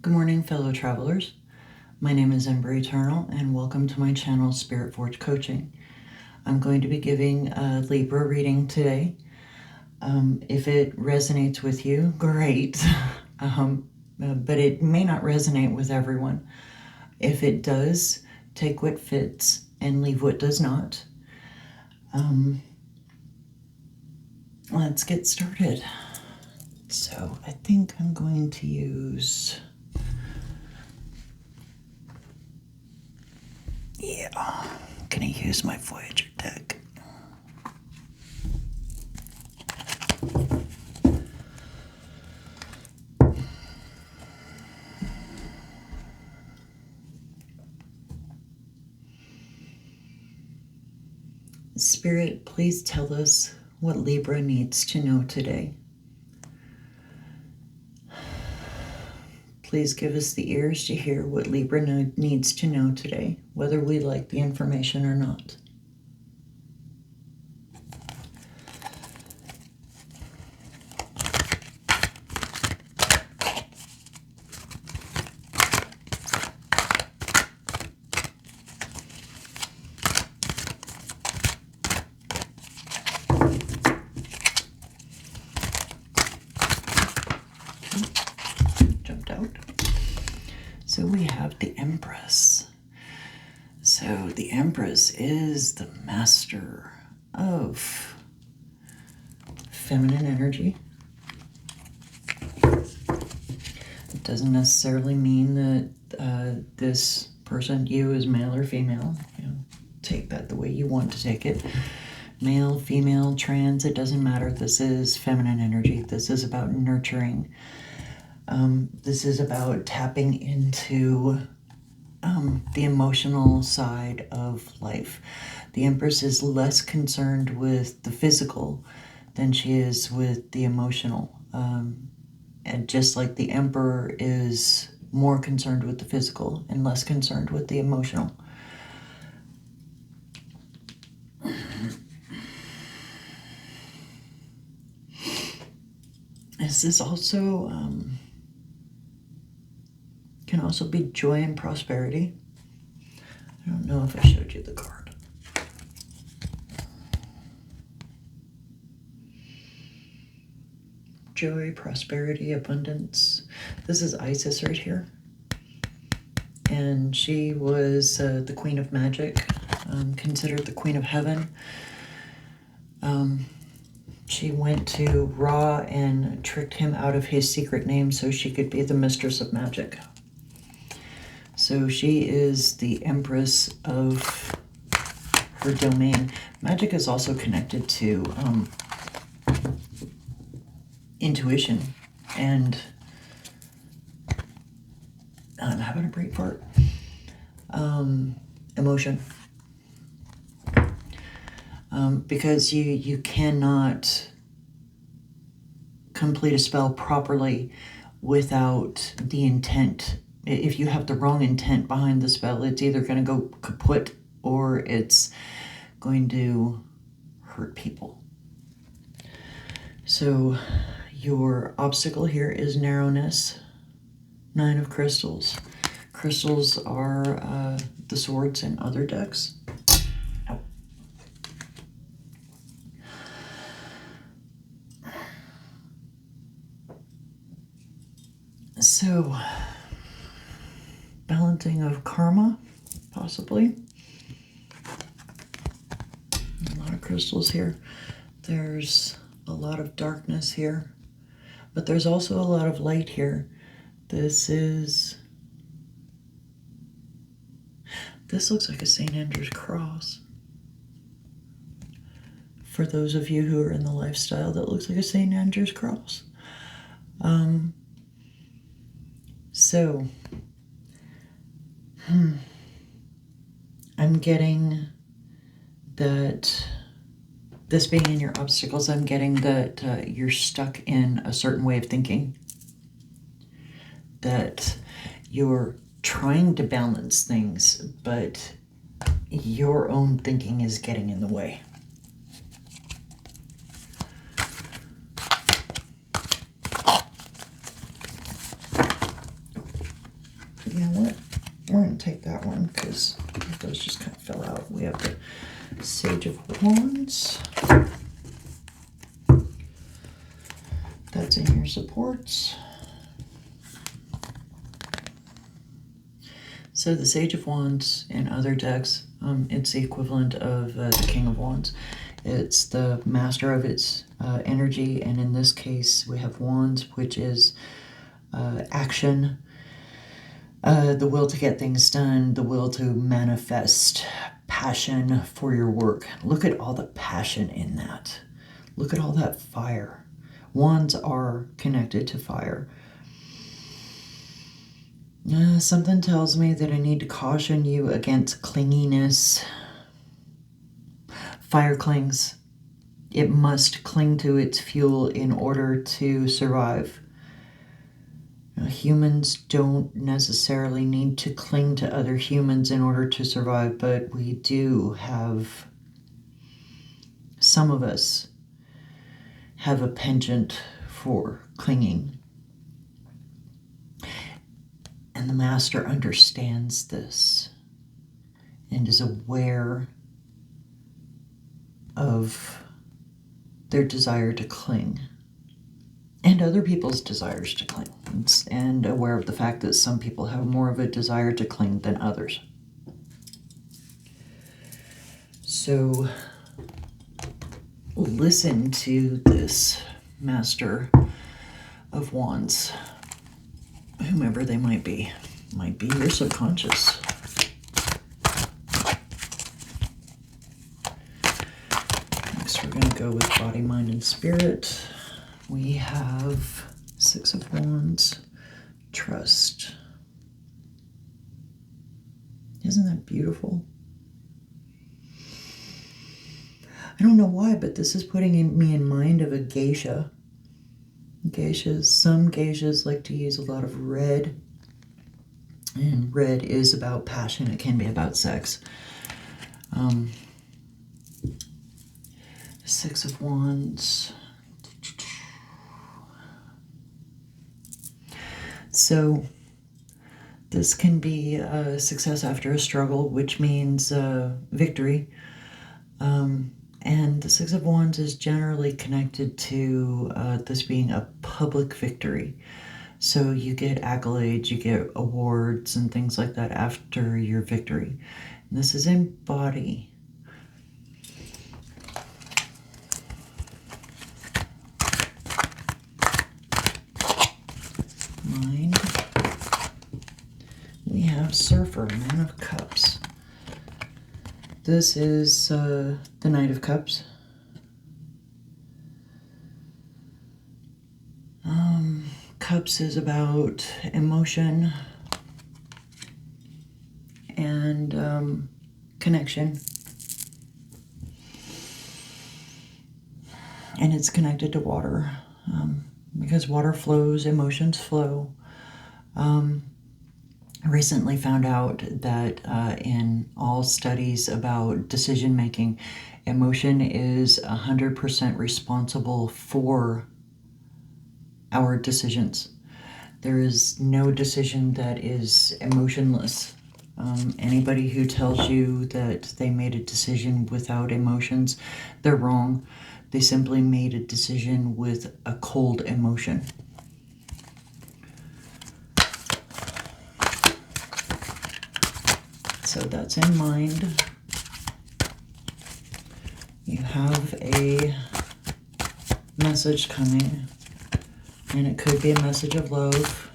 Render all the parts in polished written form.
Good morning, fellow travelers. My name is Ember Aeternal, and welcome to my channel, Spritforgecoaching. I'm going to be giving a Libra reading today. If it resonates with you, great, but it may not resonate with everyone. If it does, take what fits and leave what does not. Let's get started. So I think I'm going to use... I'm gonna use my Voyager deck. Spirit, please tell us what Libra needs to know today. Please give us the ears to hear what Libra needs to know today, whether we like the information or not. So we have the Empress. So the Empress is the master of feminine energy. It doesn't necessarily mean that this person, you, is male or female. Take that the way you want to take it. Male, female, trans, it doesn't matter. This is feminine energy. This is about nurturing. This is about tapping into the emotional side of life. The Empress is less concerned with the physical than she is with the emotional. And just like the Emperor is more concerned with the physical and less concerned with the emotional. This is also... can also be joy and prosperity. I don't know if I showed you the card. Joy, prosperity, abundance. This is Isis right here. And she was the Queen of Magic, considered the Queen of Heaven. She went to Ra and tricked him out of his secret name so she could be the Mistress of Magic. So she is the Empress of her domain. Magic is also connected to intuition and I'm having a break fart. Emotion. Because you cannot complete a spell properly without the intent. If you have the wrong intent behind the spell, it's either going to go kaput or it's going to hurt people. So your obstacle here is narrowness. 9 of crystals. Crystals are the swords in other decks. Ow. So... balancing of karma, possibly. A lot of crystals here. There's a lot of darkness here, but there's also a lot of light here. This looks like a St. Andrew's cross. For those of you who are in the lifestyle, that looks like a St. Andrew's cross. So... I'm getting that this being in your obstacles, I'm getting that you're stuck in a certain way of thinking. That you're trying to balance things, but your own thinking is getting in the way. You know what? We're going to take that one because those just kind of fell out. We have the Sage of Wands. That's in your supports. So the Sage of Wands in other decks, it's the equivalent of the King of Wands. It's the master of its energy, and in this case we have Wands, which is action, the will to get things done, the will to manifest, passion for your work. Look at all the passion in that. Look at all that fire. Wands are connected to fire. Something tells me that I need to caution you against clinginess. Fire clings. It must cling to its fuel in order to survive. Humans don't necessarily need to cling to other humans in order to survive, but we do have, some of us have a penchant for clinging. And the master understands this and is aware of their desire to cling and other people's desires to cling, and aware of the fact that some people have more of a desire to cling than others. So listen to this Master of Wands, whomever they might be your subconscious. Next, we're going to go with body, mind, and spirit. We have Six of Wands, trust. Isn't that beautiful? I don't know why, but this is putting me in mind of a geisha. Geishas, some geishas like to use a lot of red, and red is about passion. It can be about sex. Six of Wands. So this can be a success after a struggle, which means victory. And the Six of Wands is generally connected to this being a public victory. So you get accolades, you get awards and things like that after your victory. And this is in body. Mind. We have Surfer, Man of Cups. This is the Knight of Cups. Cups is about emotion and connection. And it's connected to water. Because water flows, emotions flow. I recently found out that in all studies about decision making, emotion is 100% responsible for our decisions. There is no decision that is emotionless. Anybody who tells you that they made a decision without emotions, they're wrong. They simply made a decision with a cold emotion. So that's in mind. You have a message coming, and it could be a message of love.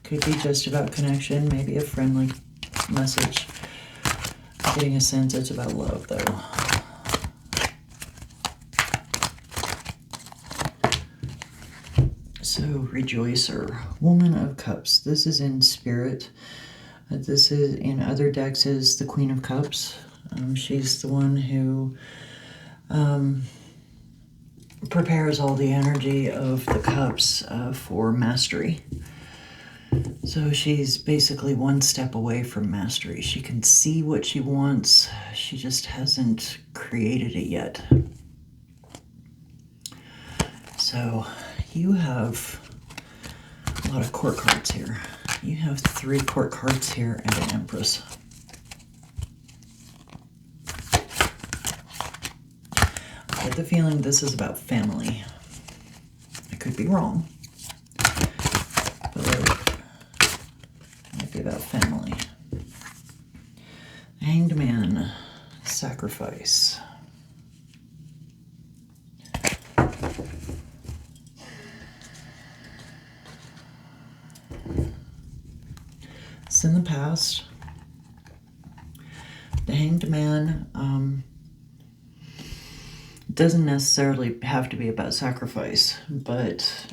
Could be just about connection, maybe a friendly message. I'm getting a sense it's about love, though. So, Rejoicer, Woman of Cups. This is in spirit. This is in other decks is the Queen of Cups. She's the one who prepares all the energy of the cups for mastery. So she's basically one step away from mastery. She can see what she wants. She just hasn't created it yet. So you have a lot of court cards here. You have 3 court cards here and an Empress. I get the feeling this is about family. I could be wrong, but it might be about family. Hanged Man, sacrifice. It's in the past. The Hanged Man doesn't necessarily have to be about sacrifice, but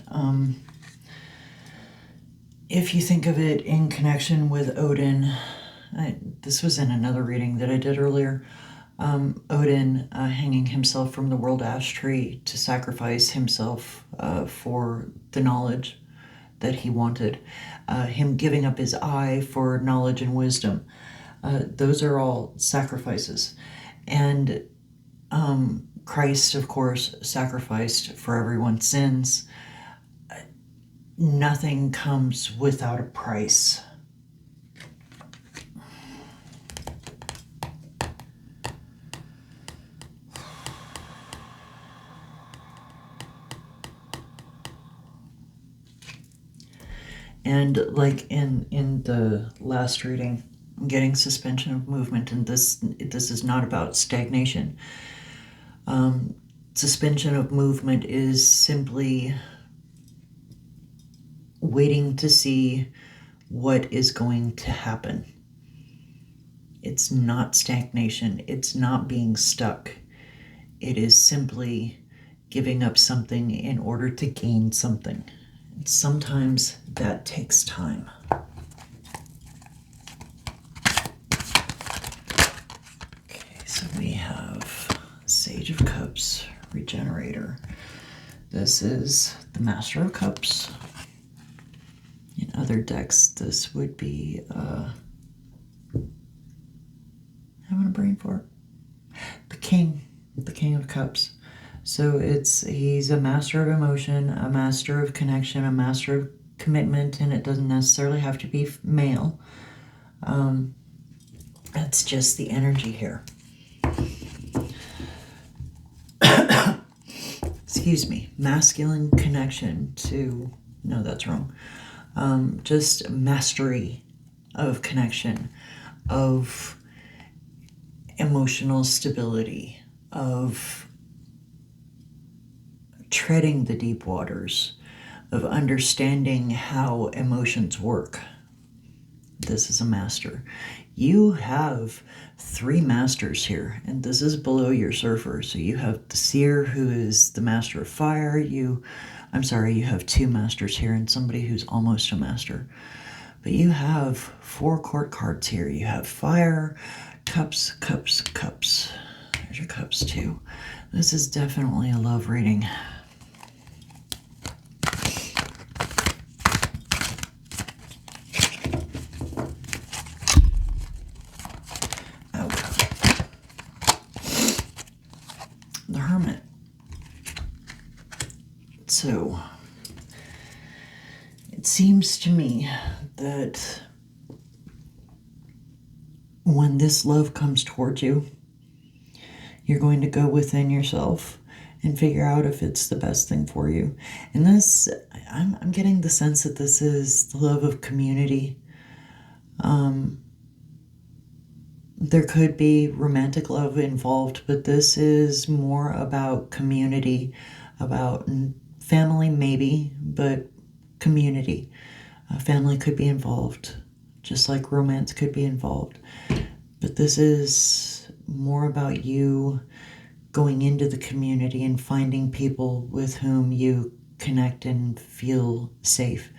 if you think of it in connection with Odin, this was in another reading that I did earlier, Odin hanging himself from the world ash tree to sacrifice himself for the knowledge that he wanted, him giving up his eye for knowledge and wisdom. Those are all sacrifices. And Christ, of course, sacrificed for everyone's sins. Nothing comes without a price. And like in the last reading, I'm getting suspension of movement, and this is not about stagnation. Suspension of movement is simply waiting to see what is going to happen. It's not stagnation. It's not being stuck. It is simply giving up something in order to gain something. And sometimes that takes time. Okay, so we have Sage of Cups, Regenerator. This is the Master of Cups. In other decks, this would be having a brain fart. The King of Cups. So he's a master of emotion, a master of connection, a master of commitment, and it doesn't necessarily have to be male. That's just the energy here. Excuse me, masculine connection to, no, that's wrong. Just mastery of connection, of emotional stability, of treading the deep waters, of understanding how emotions work. This is a master. You have 3 masters here, and this is below your surfer. So you have the seer, who is the master of fire. You have 2 masters here and somebody who's almost a master. But you have 4 court cards here. You have fire, cups, cups, cups. There's your cups too. This is definitely a love reading. The Hermit. So, it seems to me that when this love comes towards you, you're going to go within yourself and figure out if it's the best thing for you. And this, I'm getting the sense that this is the love of community. There could be romantic love involved, but this is more about community, about family maybe, but community. Family could be involved, just like romance could be involved. But this is more about you going into the community and finding people with whom you connect and feel safe.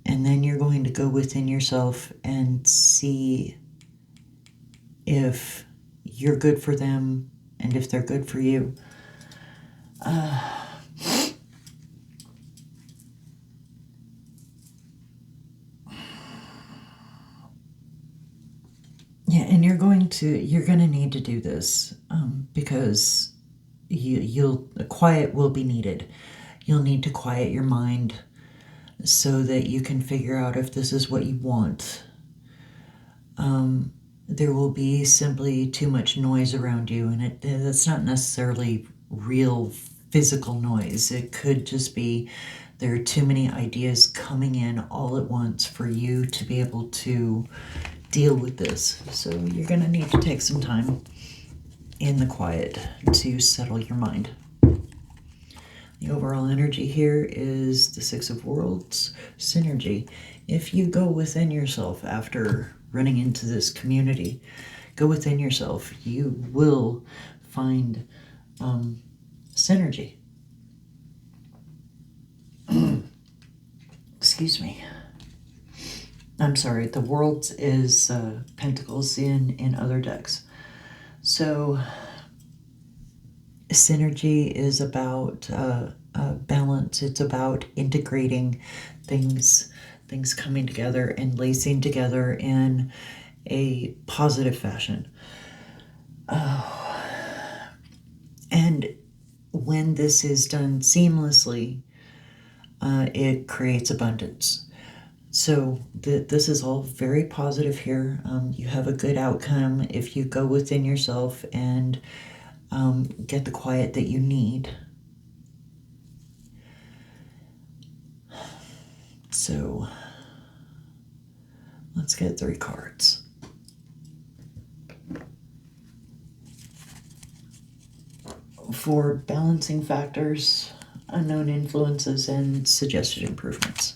And then you're going to go within yourself and see if you're good for them and if they're good for you. Yeah, and you're going to need to do this because quiet will be needed. You'll need to quiet your mind so that you can figure out if this is what you want. There will be simply too much noise around you, and that's not necessarily real physical noise. It could just be there are too many ideas coming in all at once for you to be able to deal with this. So you're going to need to take some time in the quiet to settle your mind. The overall energy here is the Six of Worlds, synergy. If you go within yourself after running into this community, go within yourself, you will find synergy. Excuse me. I'm sorry, the Worlds is Pentacles in other decks. So synergy is about balance. It's about integrating things coming together and lacing together in a positive fashion. And when this is done seamlessly, it creates abundance. So this is all very positive here. You have a good outcome if you go within yourself and get the quiet that you need. So let's get 3 cards. For balancing factors, unknown influences, and suggested improvements.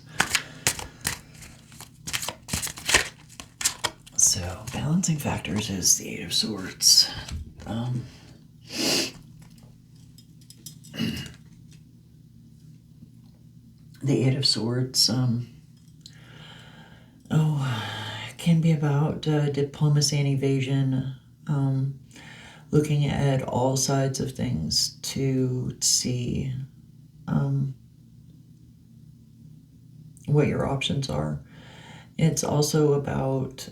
So balancing factors is the 8 of Swords. The 8 of Swords, can be about diplomacy and evasion, looking at all sides of things to see what your options are. It's also about,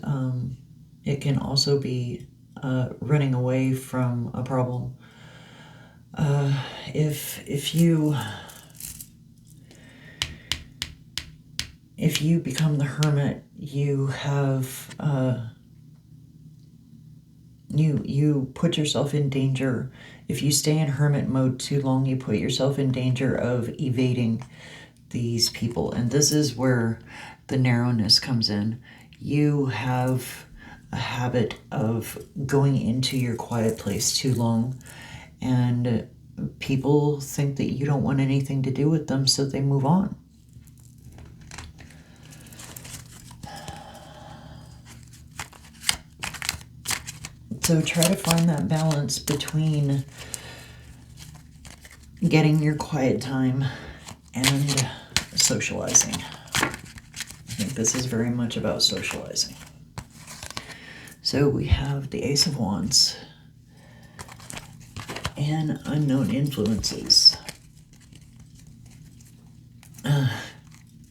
it can also be running away from a problem. If you become the hermit, you have you put yourself in danger. If you stay in hermit mode too long, you put yourself in danger of evading these people. And this is where the narrowness comes in. You have a habit of going into your quiet place too long, and people think that you don't want anything to do with them, so they move on. So try to find that balance between getting your quiet time and socializing. I think this is very much about socializing. So we have the Ace of Wands and unknown influences.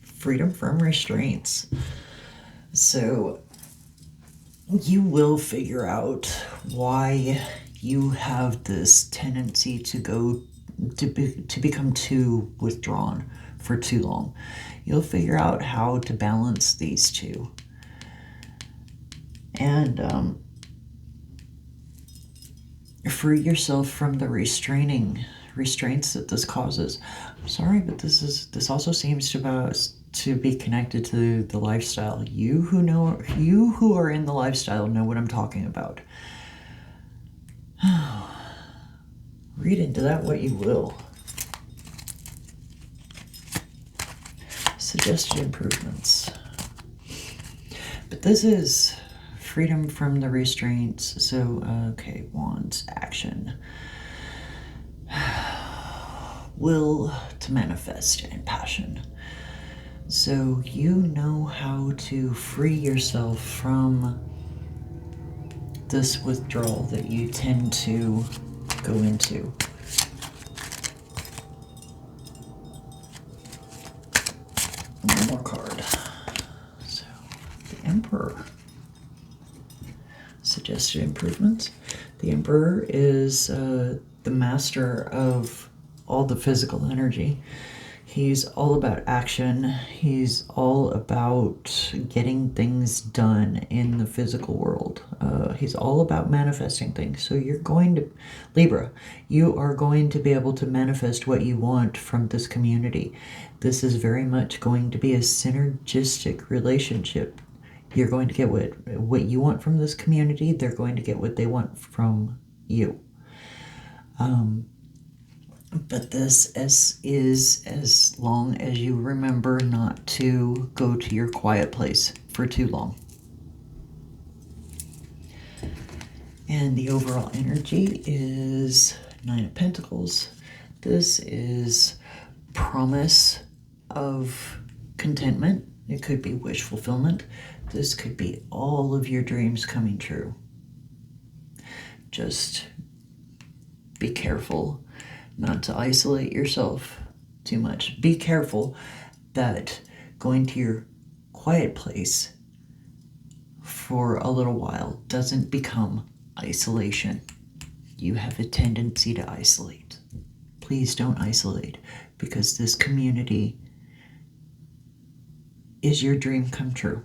Freedom from restraints. So you will figure out why you have this tendency to become too withdrawn for too long. You'll figure out how to balance these two. And free yourself from the restraints that this causes. I'm sorry, but this also seems to be connected to the lifestyle. You who are in the lifestyle know what I'm talking about. Read into that what you will. Suggested improvements. But this is freedom from the restraints. So, okay, Wands, action. Will to manifest and passion. So you know how to free yourself from this withdrawal that you tend to go into. One more card. So the Emperor. Suggested improvements. The Emperor is the master of all the physical energy. He's all about action. He's all about getting things done in the physical world. He's all about manifesting things. So you're going to, Libra, you are going to be able to manifest what you want from this community. This is very much going to be a synergistic relationship. You're going to get what you want from this community. They're going to get what they want from you. But this is as long as you remember not to go to your quiet place for too long. And the overall energy is Nine of Pentacles. This is promise of contentment. It could be wish fulfillment. This could be all of your dreams coming true. Just be careful not to isolate yourself too much. Be careful that going to your quiet place for a little while doesn't become isolation. You have a tendency to isolate. Please don't isolate, because this community is your dream come true.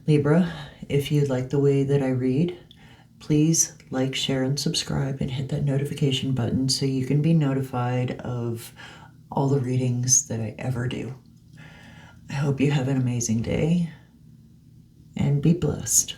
Libra, if you like the way that I read, please like, share, and subscribe, and hit that notification button so you can be notified of all the readings that I ever do. I hope you have an amazing day, and be blessed.